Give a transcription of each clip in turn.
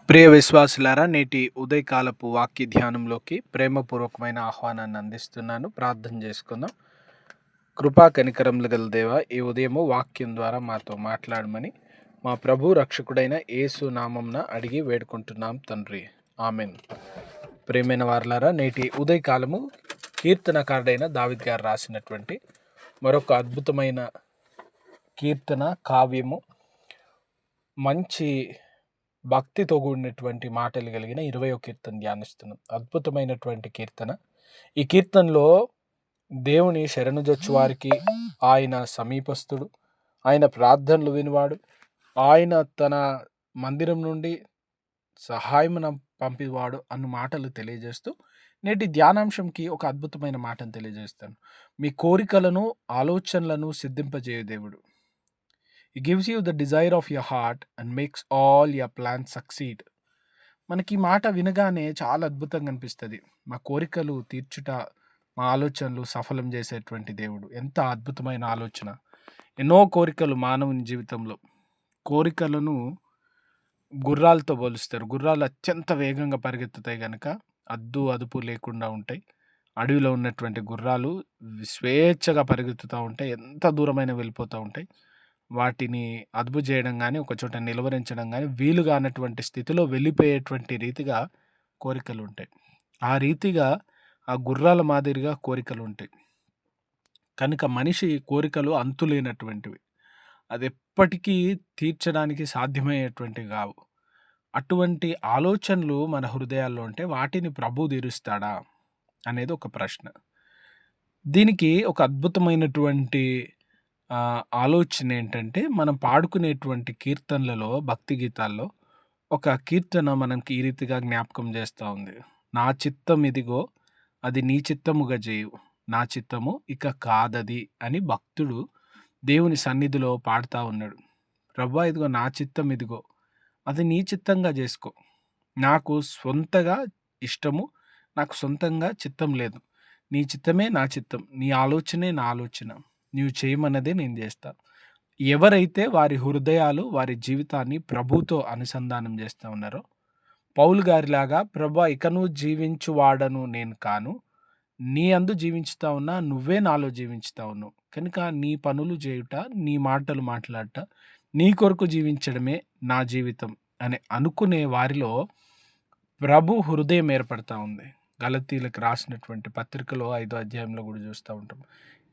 ప్రియ విశ్వాసులారా, నేటి ఉదయకాలపు వాక్య ధ్యానంలోకి ప్రేమపూర్వకమైన ఆహ్వానాన్ని అందిస్తున్నాను. ప్రార్థన చేసుకుందాం. కృపా కనికరములు గల దేవ, ఈ ఉదయము వాక్యం ద్వారా మాతో మాట్లాడమని మా ప్రభు రక్షకుడైన యేసు నామంన అడిగి వేడుకుంటున్నాం తండ్రి, ఆమెన్. ప్రియమైన వారలారా, నేటి ఉదయకాలము కీర్తనకారుడైన దావీద్ గారు రాసినటువంటి మరొక అద్భుతమైన కీర్తన కావ్యము, మంచి భక్తితో కూడినటువంటి మాటలు కలిగిన 20వ కీర్తన ధ్యానిస్తున్నాం. అద్భుతమైనటువంటి కీర్తన. ఈ కీర్తనలో దేవుని శరణుజొచ్చు వారికి ఆయన సమీపస్తుడు, ఆయన ప్రార్థనలు వినివాడు, ఆయన తన మందిరం నుండి సహాయమున పంపివాడు అన్న మాటలు తెలియజేస్తూ నేటి ధ్యానాంశంకి ఒక అద్భుతమైన మాటను తెలియజేస్తాను. మీ కోరికలను ఆలోచనలను సిద్ధింపజేయు దేవుడు. He gives you the desire of your heart and makes all your plans succeed. మనకి ఈ మాట వినగానే చాలా అద్భుతంగా అనిపిస్తుంది. మా కోరికలు తీర్చుట, మా ఆలోచనలు సఫలం చేసేటువంటి దేవుడు. ఎంత అద్భుతమైన ఆలోచన! ఎన్నో కోరికలు మానవుని జీవితంలో. కోరికలను గుర్రాలతో పోలుస్తారు. గుర్రాలు అత్యంత వేగంగా పరిగెత్తుతాయి కనుక అదుపు లేకుండా ఉంటాయి. అడవిలో ఉన్నటువంటి గుర్రాలు స్వేచ్ఛగా పరిగెత్తుతూ ఉంటాయి. ఎంత దూరమైన వెళ్ళిపోతూ ఉంటాయి. వాటిని అదుపు చేయడం కానీ, ఒక చోట నిలువరించడం కానీ వీలు కానటువంటి స్థితిలో వెళ్ళిపోయేటువంటి రీతిగా కోరికలు ఉంటాయి. ఆ రీతిగా ఆ గుర్రాల మాదిరిగా కోరికలు ఉంటాయి. కనుక మనిషి కోరికలు అంతులేనటువంటివి. అది ఎప్పటికీ తీర్చడానికి సాధ్యమయ్యేటువంటివి కావు. అటువంటి ఆలోచనలు మన హృదయాల్లో ఉంటే వాటిని ప్రభు తీరుస్తాడా అనేది ఒక ప్రశ్న. దీనికి ఒక అద్భుతమైనటువంటి ఆలోచన ఏంటంటే, మనం పాడుకునేటువంటి కీర్తనలలో, భక్తి గీతాల్లో ఒక కీర్తన మనకి ఈ రీతిగా జ్ఞాపకం చేస్తూ ఉంది. నా చిత్తం ఇదిగో అది నీ చిత్తముగా చేయు, నా చిత్తము ఇక కాదది అని భక్తుడు దేవుని సన్నిధిలో పాడుతూ ఉన్నాడు. ప్రభువా, ఇదిగో నా చిత్తం ఇదిగో, అది నీ చిత్తంగా చేసుకో. నాకు సొంతగా ఇష్టము, నాకు సొంతంగా చిత్తం లేదు. నీ చిత్తమే నా చిత్తం, నీ ఆలోచనే నా ఆలోచన. నీవు చేయమన్నదే నేను చేస్తాను. ఎవరైతే వారి హృదయాలు, వారి జీవితాన్ని ప్రభుతో అనుసంధానం చేస్తూ ఉన్నారో, పౌలు గారిలాగా, ప్రభా ఇక నువ్వు జీవించువాడను నేను కాను, నీ అందు జీవించుతా ఉన్నా, నువ్వే నాలో జీవించుతా ఉన్నావు కనుక నీ పనులు చేయుట, నీ మాటలు మాట్లాడట, నీ కొరకు జీవించడమే నా జీవితం అని అనుకునే వారిలో ప్రభు హృదయం ఏర్పడతా ఉంది. గలతీలకు రాసినటువంటి పత్రికలో 5వ అధ్యాయంలో కూడా చూస్తూ ఉంటాం.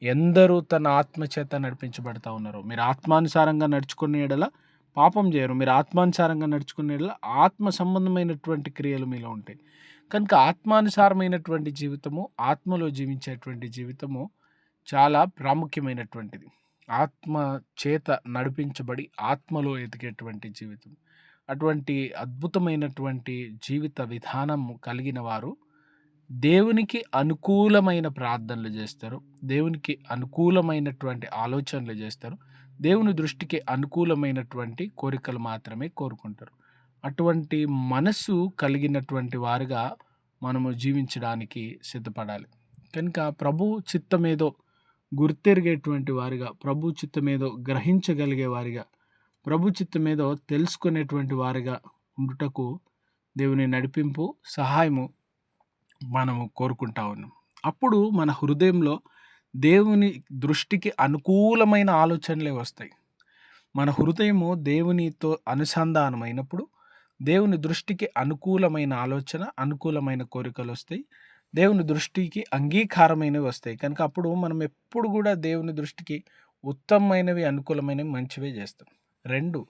ఎందరూ తన ఆత్మచేత నడిపించబడతా ఉన్నారు. మీరు ఆత్మానుసారంగా నడుచుకునే యెడల పాపం చేయరు. మీరు ఆత్మానుసారంగా నడుచుకునే యెడల ఆత్మ సంబంధమైనటువంటి క్రియలు మీలో ఉంటాయి. కనుక ఆత్మానుసారమైనటువంటి జీవితము, ఆత్మలో జీవించేటువంటి జీవితము చాలా ప్రాముఖ్యమైనటువంటిది. ఆత్మ చేత నడిపించబడి ఆత్మలో ఎదిగేటువంటి జీవితం. అటువంటి అద్భుతమైనటువంటి జీవిత విధానం కలిగిన వారు దేవునికి అనుకూలమైన ప్రార్థనలు చేస్తారు. దేవునికి అనుకూలమైనటువంటి ఆలోచనలు చేస్తారు. దేవుని దృష్టికి అనుకూలమైనటువంటి కోరికలు మాత్రమే కోరుకుంటారు. అటువంటి మనస్సు కలిగినటువంటి వారుగా మనము జీవించడానికి సిద్ధపడాలి. కనుక ప్రభు చిత్తమేదో గుర్తెరిగేటువంటి వారిగా, ప్రభు చిత్తమేదో గ్రహించగలిగే వారిగా, ప్రభు చిత్తమేదో తెలుసుకునేటువంటి వారిగా ఉండుటకు దేవుని నడిపింపు, సహాయము మనము కోరుకుంటా ఉన్నాం. అప్పుడు మన హృదయంలో దేవుని దృష్టికి అనుకూలమైన ఆలోచనలే వస్తాయి. మన హృదయము దేవునితో అనుసంధానమైనప్పుడు దేవుని దృష్టికి అనుకూలమైన ఆలోచన, అనుకూలమైన కోరికలు వస్తాయి. దేవుని దృష్టికి అంగీకారమైనవి వస్తాయి. కనుక అప్పుడు మనం ఎప్పుడు కూడా దేవుని దృష్టికి ఉత్తమమైనవి, అనుకూలమైనవి, మంచివే చేస్తాం. 2,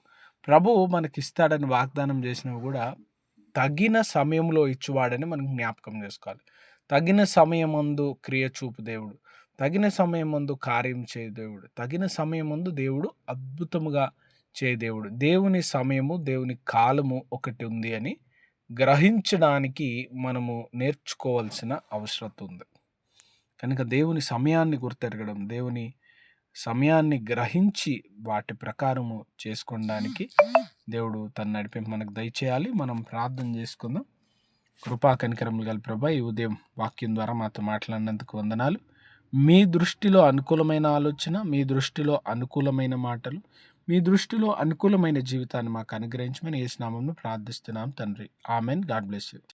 ప్రభువు మనకిస్తాడని వాగ్దానం చేసినవి కూడా తగిన సమయంలో ఇచ్చువాడని మనం జ్ఞాపకం చేసుకోవాలి. తగిన సమయమందు క్రియ చూపు దేవుడు, తగిన సమయమందు కార్యం చేయ దేవుడు, తగిన సమయమందు దేవుడు అద్భుతముగా చేయ దేవుడు. దేవుని సమయము, దేవుని కాలము ఒకటి ఉంది అని గ్రహించడానికి మనము నేర్చుకోవాల్సిన అవసరం ఉంది. కనుక దేవుని సమయాన్ని గుర్తెరగడం, దేవుని సమయాన్ని గ్రహించి వాటి ప్రకారము చేసుకోవడానికి దేవుడు తన నడిపింపు మనకు దయచేయాలి. మనం ప్రార్థన చేసుకుందాం. కృపా కనికరములు గల ప్రభువా, ఈ ఉదయం వాక్యం ద్వారా మాతో మాట్లాడినందుకు వందనాలు. మీ దృష్టిలో అనుకూలమైన ఆలోచన, మీ దృష్టిలో అనుకూలమైన మాటలు, మీ దృష్టిలో అనుకూలమైన జీవితాన్ని మాకు అనుగ్రహించమని యేసు నామములో ప్రార్థిస్తున్నాం తండ్రి. ఆమెన్. God bless you.